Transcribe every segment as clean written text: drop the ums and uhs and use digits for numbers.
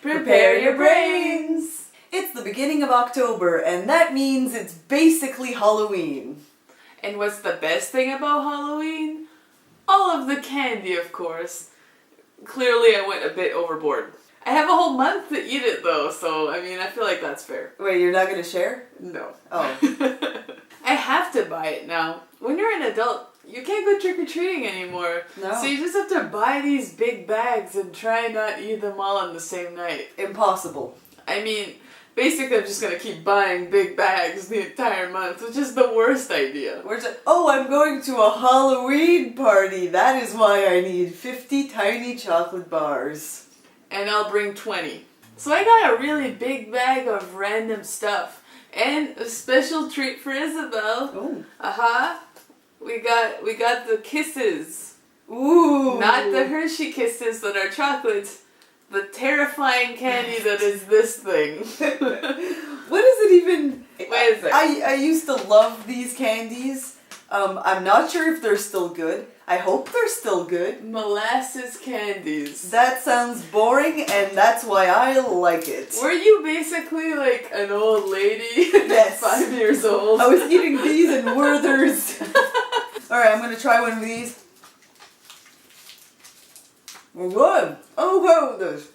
Prepare your brains! It's the beginning of October, and that means it's basically Halloween. And what's the best thing about Halloween? All of the candy, of course. Clearly I went a bit overboard. I have a whole month to eat it though, so I feel like that's fair. Wait, you're not gonna share? No. Oh. I have to buy it now. When you're an adult, you can't go trick-or-treating anymore. No. So you just have to buy these big bags and try not eat them all on the same night. Impossible. Basically I'm just gonna keep buying big bags the entire month, which is the worst idea. Where's it? Oh, I'm going to a Halloween party. That is why I need 50 tiny chocolate bars. And I'll bring 20. So I got a really big bag of random stuff. And a special treat for Isabel. Oh. We got the kisses. Ooh. Not the Hershey kisses that are chocolate. The terrifying candy that is this thing. What is it even? Wait a second. I used to love these candies. I'm not sure if they're still good. I hope they're still good. Molasses candies. That sounds boring, and that's why I like it. Were you basically like an old lady? Yes. 5 years old. I was eating these and Werther's. Alright, I'm gonna try one of these. We're good. I'm okay with this.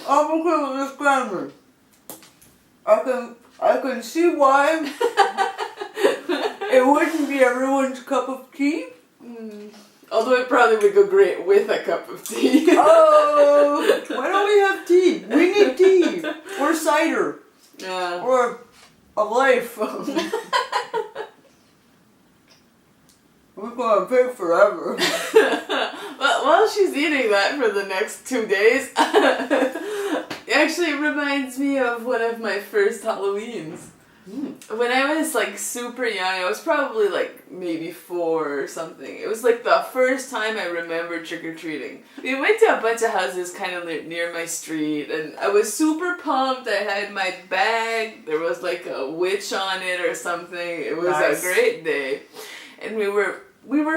I'm okay with this grammar. I can see why it wouldn't be everyone's cup of tea. Although it probably would go great with a cup of tea. Oh, why don't we have tea? We need tea. Or cider. Yeah. Or a life. We're gonna pay forever. Well, while she's eating that for the next 2 days, it actually reminds me of one of my first Halloweens. When I was like super young, I was probably like maybe 4 or something. It was like the first time I remember trick-or-treating. We went to a bunch of houses kind of near my street, and I was super pumped. I had my bag, there was like a witch on it or something. It was Nice. a great day. And we were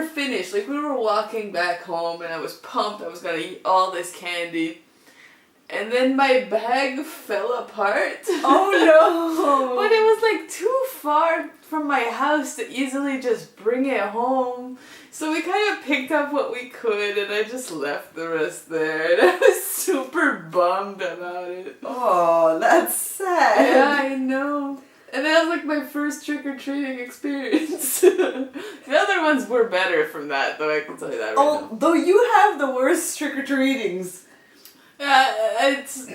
finished, like we were walking back home, and I was pumped. I was gonna eat all this candy. And then my bag fell apart. Oh no! But it was like too far from my house to easily just bring it home. So we kind of picked up what we could, and I just left the rest there. And I was super bummed about it. Oh, that's sad. Yeah, I know. And that was like my first trick-or-treating experience. The other ones were better from that, though, I can tell you that right now. Although you have the worst trick-or-treatings. Yeah, it's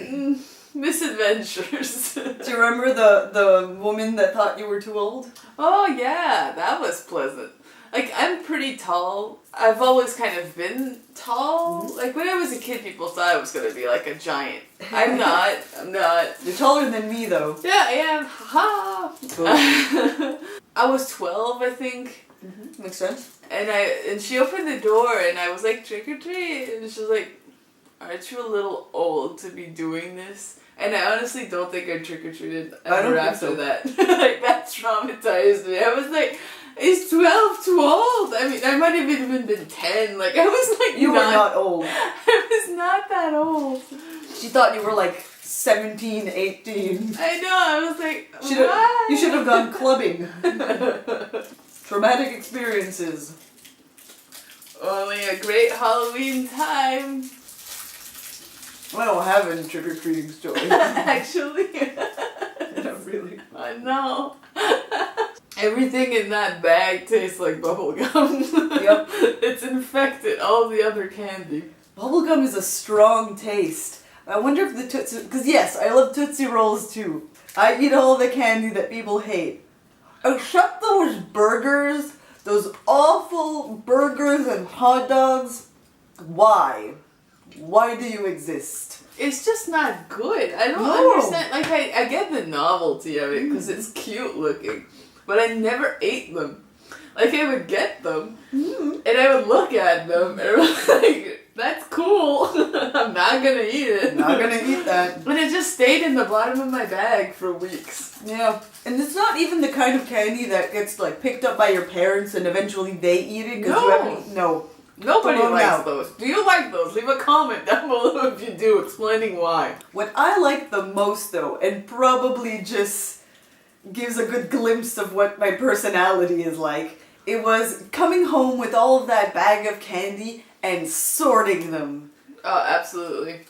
misadventures. Do you remember the woman that thought you were too old? Oh yeah, that was pleasant. Like, I'm pretty tall. I've always kind of been tall. Mm-hmm. Like, when I was a kid, people thought I was going to be like a giant. I'm not. You're taller than me, though. Yeah, I am. Ha! I was 12, I think. Mm-hmm. Makes sense. And she opened the door, and I was like, trick or treat. And she was like, aren't you a little old to be doing this? And I honestly don't think I trick-or-treated ever after that. Like, that traumatized me. I was like, is 12 too old? I might have even been 10. Like, I was like, You were not old. I was not that old. She thought you were like 17, 18. I know, I was like, You should have gone clubbing. Traumatic experiences. Only a great Halloween time. I don't have any trick-or-treating stories. Actually. Not really. I know. Everything in that bag tastes like bubblegum. Yep. It's infected all the other candy. Bubblegum is a strong taste. I wonder if the Tootsie... Because yes, I love Tootsie Rolls too. I eat all the candy that people hate. Except those burgers. Those awful burgers and hot dogs. Why? Why do you exist? It's just not good. I don't No. understand. Like, I get the novelty of it because it's cute looking. But I never ate them. Like, I would get them, and I would look at them, and I was like, that's cool. I'm not gonna eat it. Not gonna eat that. And it just stayed in the bottom of my bag for weeks. Yeah. And it's not even the kind of candy that gets, like, picked up by your parents and eventually they eat it. 'Cause No. No. Nobody Throw 'em likes out. those. Do you like those? Leave a comment down below if you do, explaining why. What I like the most though, and probably just gives a good glimpse of what my personality is like, it was coming home with all of that bag of candy and sorting them. Oh, absolutely.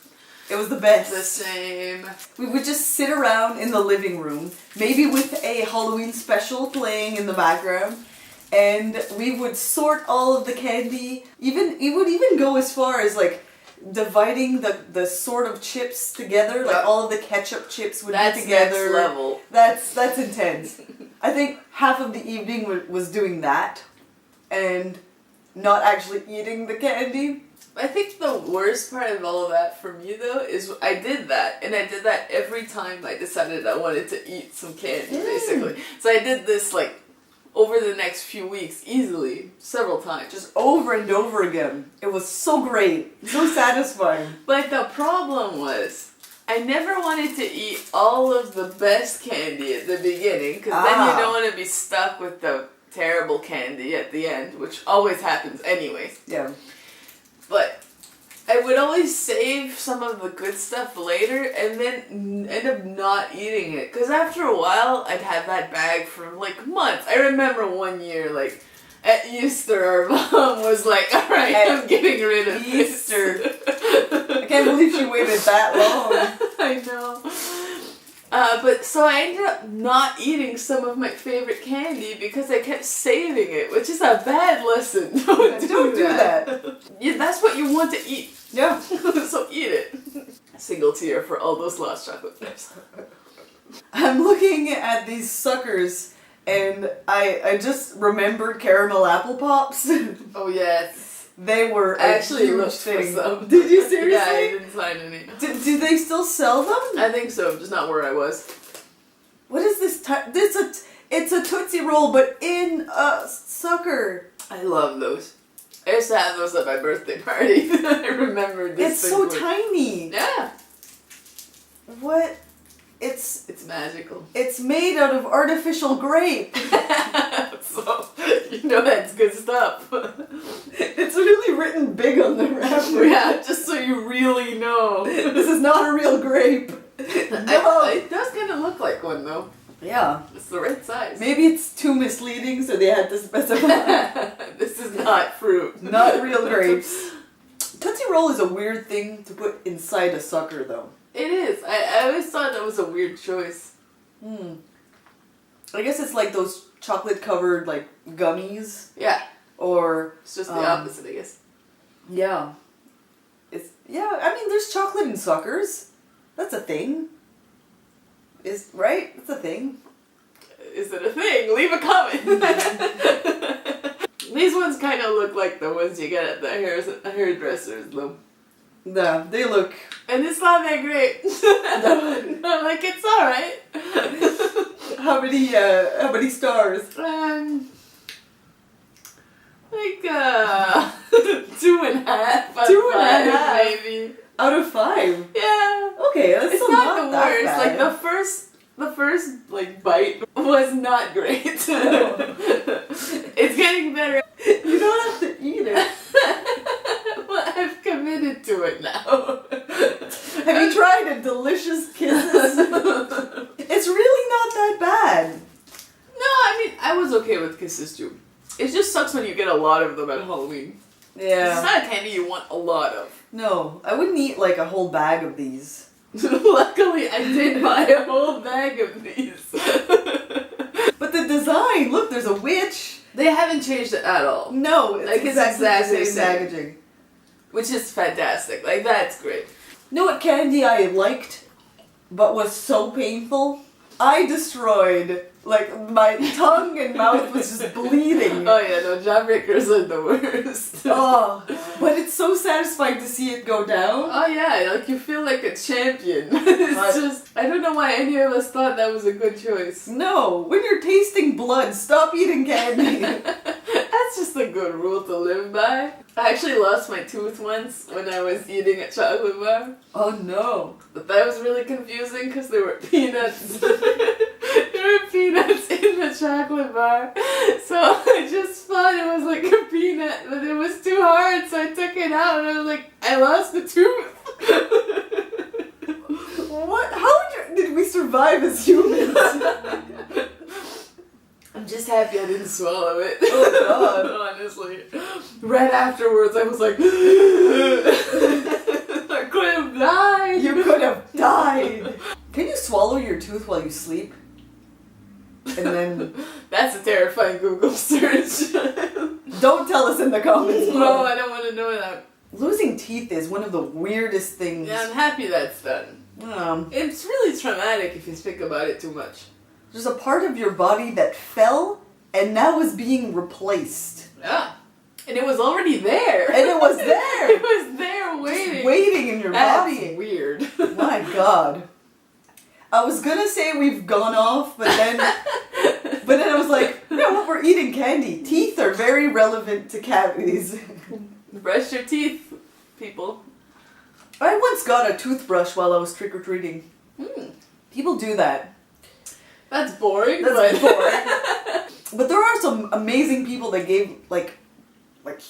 It was the best. The same. We would just sit around in the living room, maybe with a Halloween special playing in the background, and we would sort all of the candy. It would even go as far as like dividing the sort of chips together, like all of the ketchup chips would be together. Next level. That's intense. I think half of the evening was doing that, and not actually eating the candy. I think the worst part of all of that for me though is I did that, and I did that every time I decided I wanted to eat some candy, basically. So I did this like over the next few weeks easily, several times. Just over and over again. It was so great, so satisfying. But the problem was, I never wanted to eat all of the best candy at the beginning, because then you don't want to be stuck with the terrible candy at the end, which always happens anyways. Yeah. But I would always save some of the good stuff later and then end up not eating it. Because after a while, I'd have that bag for like months. I remember one year, like, at Easter, our mom was like, alright, I'm getting rid of Easter. this. I can't believe she waited that long. I know. But so I ended up not eating some of my favorite candy because I kept saving it, which is a bad lesson. Don't do that. Yeah, that's what you want to eat. Yeah. So eat it. A single tear for all those lost chocolate chips. I'm looking at these suckers and I just remembered caramel apple pops. Oh yes. They were I actually huge looked thing. for some. Did you seriously? Yeah, I didn't find any. Do they still sell them? I think so, just not where I was. What is this? It's a Tootsie Roll, but in a sucker. I love those. I used to have those at my birthday party. I remember this. It's so tiny. Yeah. What? It's magical. It's made out of artificial grape. So, you know that's good stuff. It's really written big on the wrapper. Yeah, just so you really know. This is not a real grape. No. It does kind of look like one though. Yeah. It's the right size. Maybe it's too misleading, so they had to specify. This is not fruit. Not real grapes. Tootsie Roll is a weird thing to put inside a sucker, though. It is. I always thought that was a weird choice. I guess it's like those chocolate-covered, like, gummies. Yeah. Or... It's just the opposite, I guess. Yeah. I mean, there's chocolate in suckers. That's a thing. Right? It's a thing. Is it a thing? Leave a comment. These ones kind of look like the ones you get at the hairdressers, though. Yeah, they look... And it's not that great. I'm like, it's alright. How many stars? Like, 2.5. 2.5? Maybe. Out of 5? Yeah. Okay, that's It's still not the that worst. bad. Like, the first, like, bite was not great. It's getting better. You don't have to eat it. Well, I've committed to it now. Have you tried a delicious kisses? It's really not that bad. No, I mean, I was okay with kisses too. It just sucks when you get a lot of them at Halloween. Yeah. It's not a candy you want a lot of. No, I wouldn't eat like a whole bag of these. Luckily, I did buy a whole bag of these. But the design, look, there's a witch. They haven't changed it at all. No, it's Like, it's exactly the exactly same the same. packaging. Which is fantastic. Like, that's great. You know what candy I liked, but was so painful? I destroyed, like, my tongue and mouth was just bleeding. Oh yeah, no, jawbreakers are the worst. Oh, but it's so satisfying to see it go down. Oh yeah, like you feel like a champion. It's just, I don't know why any of us thought that was a good choice. No, when you're tasting blood, stop eating candy. That's just a good rule to live by. I actually lost my tooth once when I was eating a chocolate bar. Oh no. But that was really confusing because there were peanuts. There there were peanuts in the chocolate bar. So I just thought it was like a peanut, but it was too hard, so I took it out and I was like, I lost the tooth. What? How did we survive as humans? I'm just happy I didn't swallow it. Oh God. Honestly. Right afterwards I was like I could have died. You could have died. Can you swallow your tooth while you sleep? And then That's a terrifying Google search. don't tell us in the comments below. No, I don't want to know that. Losing teeth is one of the weirdest things. Yeah, I'm happy that's done. It's really traumatic if you think about it too much. There's a part of your body that fell and now is being replaced. Yeah. And it was already there. And it was there. It was there waiting. Just waiting in your That's body. weird. My God. I was gonna say we've gone off, but then I was like, you know what, we're eating candy. Teeth are very relevant to cavities. Brush your teeth, people. I once got a toothbrush while I was trick-or-treating. People do that. That's boring. That's boring. But there are some amazing people that gave like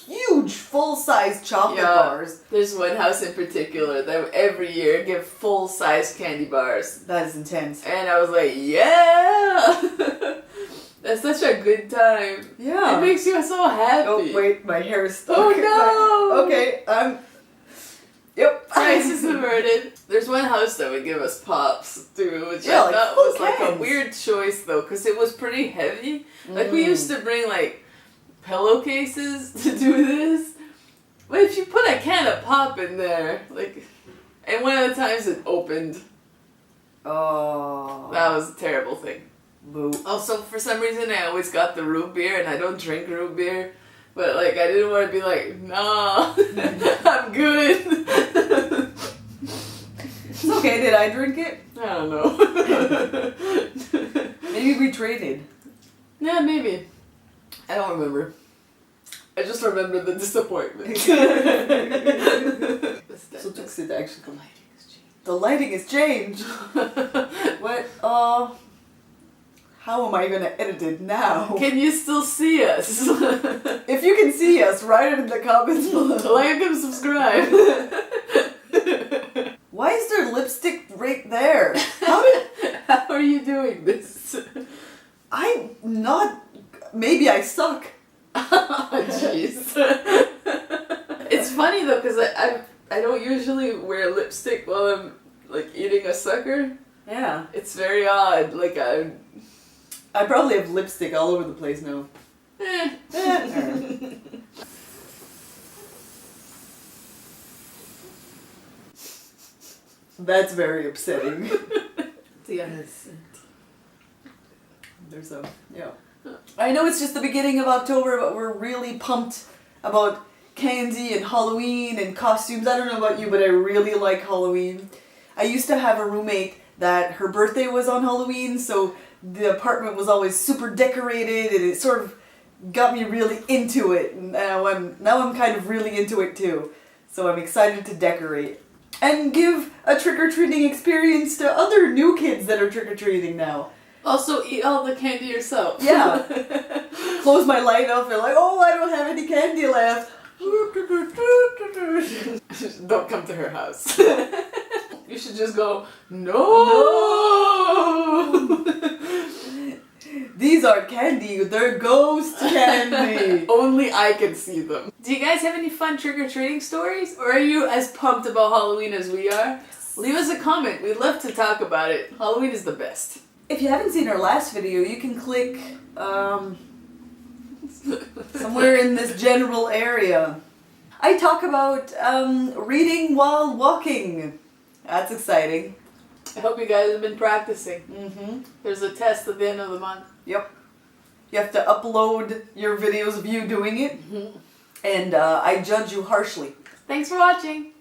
huge full-size chocolate bars. There's one house in particular that every year give full-size candy bars. That is intense. And I was like, yeah! That's such a good time. Yeah. It makes you so happy. Oh wait, my hair is stuck. Oh no! Okay, yep. Crisis averted. There's one house that would give us pops too, which Yeah, I like thought full was like a cans. weird choice though, because it was pretty heavy. Like we used to bring like pillowcases to do this, but if you put a can of pop in there, like, and one of the times it opened. Oh. That was a terrible thing. Boo. Also, for some reason, I always got the root beer, and I don't drink root beer. But, like, I didn't want to be like, no, I'm good. It's okay, did I drink it? I don't know. Maybe we traded. Yeah, maybe. I don't remember. I just remember the disappointment. So it actually the lighting has changed. What? How am I gonna edit it now? Can you still see us? If you can see us, write it in the comments below. Like and subscribe. Why is there lipstick right there? How are you doing this? I'm not. Maybe I suck. Jeez. It's funny though, because I don't usually wear lipstick while I'm like eating a sucker. Yeah. It's very odd. Like I probably have lipstick all over the place now. That's very upsetting. Yes. There's a, yeah. I know it's just the beginning of October, but we're really pumped about candy and Halloween and costumes. I don't know about you, but I really like Halloween. I used to have a roommate that her birthday was on Halloween, so the apartment was always super decorated, and it sort of got me really into it. And now I'm kind of really into it too. So I'm excited to decorate and give a trick-or-treating experience to other new kids that are trick-or-treating now. Also, eat all the candy yourself. Yeah. Close my light off and like, oh, I don't have any candy left. Don't come to her house. You should just go, no! These aren't candy, they're ghost candy. Only I can see them. Do you guys have any fun trick-or-treating stories? Or are you as pumped about Halloween as we are? Leave us a comment. We'd love to talk about it. Halloween is the best. If you haven't seen our last video, you can click somewhere in this general area. I talk about reading while walking. That's exciting. I hope you guys have been practicing. Mm-hmm. There's a test at the end of the month. Yep. You have to upload your videos of you doing it. Mm-hmm. And I judge you harshly. Thanks for watching.